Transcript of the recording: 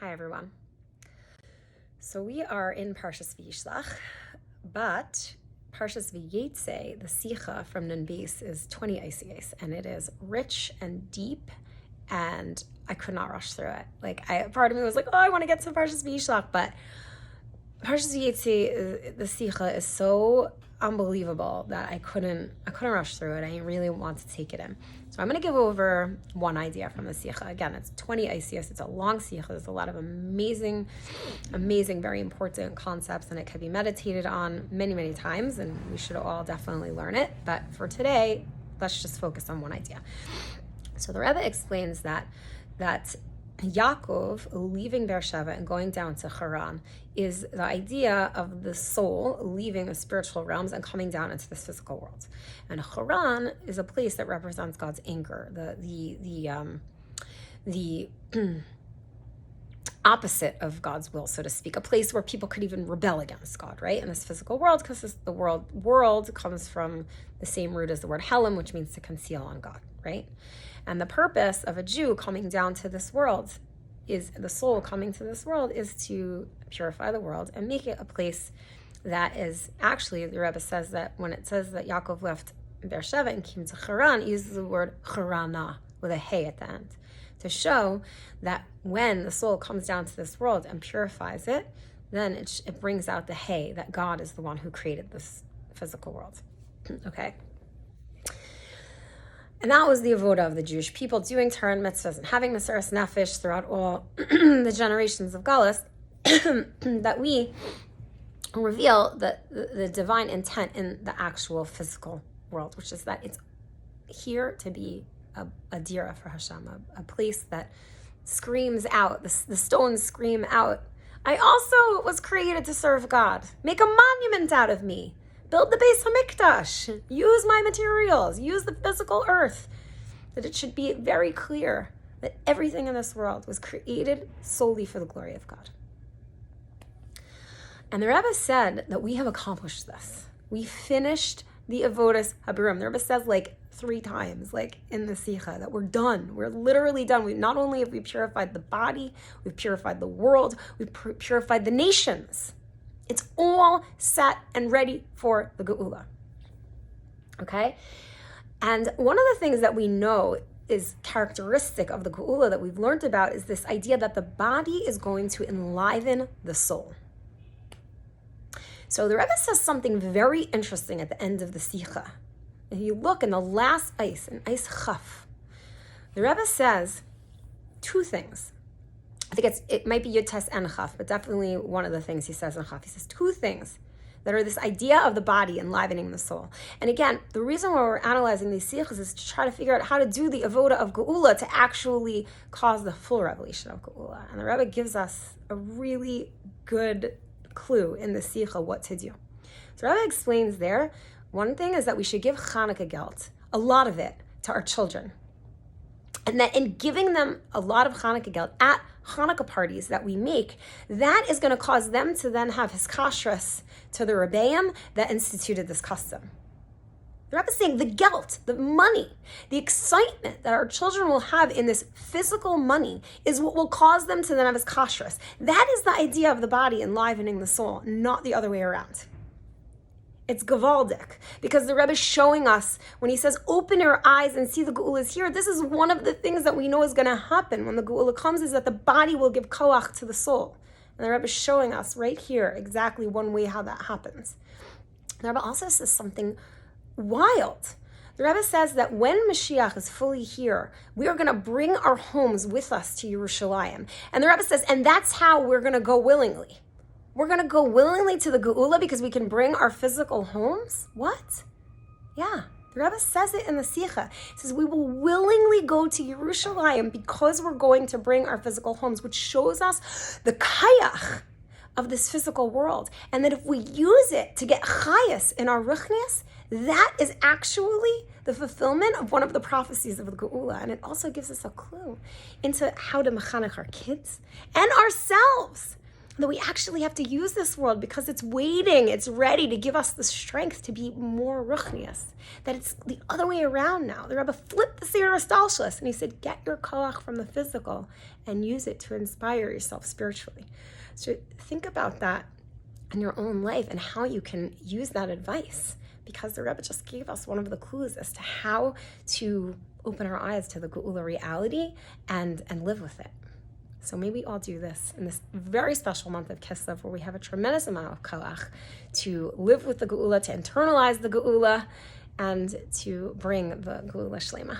Hi everyone. So we are in Parshas Vayishlach, but Parshas Vayeitzei, the Sicha from Nun Beis, is 20 ICAs, and it is rich and deep, and I could not rush through it. Part of me was like, oh, I want to get to Parshas Vayishlach, but Parshas Vayeitzei, the Sicha, is so unbelievable that I couldn't rush through it. I really want to take it in. So I'm going to give over one idea from the Sicha. Again, it's 20 ICS. It's a long Sicha. There's a lot of amazing, very important concepts, and it can be meditated on many, many times, and we should all definitely learn it. But for today, let's just focus on one idea. So the Rebbe explains that Yaakov leaving Beersheba and going down to Haran is the idea of the soul leaving the spiritual realms and coming down into this physical world. And Haran is a place that represents God's anger, the opposite of God's will, so to speak, a place where people could even rebel against God, right? In this physical world, because the world comes from the same root as the word Helam, which means to conceal on God, right? And the purpose of a Jew coming down to this world the soul coming to this world is to purify the world and make it a place that is actually, the Rebbe says that when it says that Yaakov left Beersheba and came to Haran, it uses the word Harana with a hey at the end to show that when the soul comes down to this world and purifies it, then it brings out the hey, that God is the one who created this physical world. Okay? And that was the avoda of the Jewish people, doing Torah and mitzvahs and having Meseres Nefesh throughout all the generations of Galus, that we reveal the divine intent in the actual physical world, which is that it's here to be a dira for Hashem, a place that screams out, the stones scream out, I also was created to serve God. Make a monument out of me. Build the Beis HaMikdash. Use my materials. Use the physical earth. That it should be very clear that everything in this world was created solely for the glory of God. And the Rebbe said that we have accomplished this. We finished the Avodas Habirim. The Rebbe says 3 times, in the Sicha, that we're done. We're literally done. We not only have we purified the body, we've purified the world, we've purified the nations. It's all set and ready for the Geula. Okay? And one of the things that we know is characteristic of the Geula that we've learned about is this idea that the body is going to enliven the soul. So the Rebbe says something very interesting at the end of the Sicha. If you look in the last ice, in Ice Chaf, the Rebbe says 2 things. I think it might be Yud and Chaf, but definitely one of the things he says in Chaf. He says 2 things that are this idea of the body enlivening the soul. And again, the reason why we're analyzing these sichos is to try to figure out how to do the avoda of Geula to actually cause the full revelation of Geula. And the Rebbe gives us a really good clue in the sicha what to do. So the Rebbe explains there, one thing is that we should give Chanukah gelt, a lot of it, to our children. And that in giving them a lot of Chanukah gelt at Hanukkah parties that we make, that is going to cause them to then have hiskashrus to the Rebbeim that instituted this custom. The Rebbe is saying the gelt, the money, the excitement that our children will have in this physical money is what will cause them to then have hiskashrus. That is the idea of the body enlivening the soul, not the other way around. It's gavaldik, because the Rebbe is showing us, when he says, open your eyes and see the Geula is here, this is one of the things that we know is going to happen when the Geula comes, is that the body will give koach to the soul. And the Rebbe is showing us right here exactly one way how that happens. The Rebbe also says something wild. The Rebbe says that when Moshiach is fully here, we are going to bring our homes with us to Yerushalayim. And the Rebbe says, and that's how we're going to go willingly. We're going to go willingly to the Geula because we can bring our physical homes? What? Yeah, the Rebbe says it in the Sicha. He says we will willingly go to Yerushalayim because we're going to bring our physical homes, which shows us the kayach of this physical world. And that if we use it to get chayas in our ruchnias, that is actually the fulfillment of one of the prophecies of the Geula. And it also gives us a clue into how to mechanech our kids and ourselves. that we actually have to use this world because it's waiting, it's ready to give us the strength to be more ruchnius. That it's the other way around now. The Rebbe flipped the Seir Stalshus and he said, get your koach from the physical and use it to inspire yourself spiritually. So think about that in your own life and how you can use that advice, because the Rebbe just gave us one of the clues as to how to open our eyes to the Geula reality and live with it. So may we all do this in this very special month of Kislev, where we have a tremendous amount of koach to live with the Geula, to internalize the Geula, and to bring the Geula Shlema.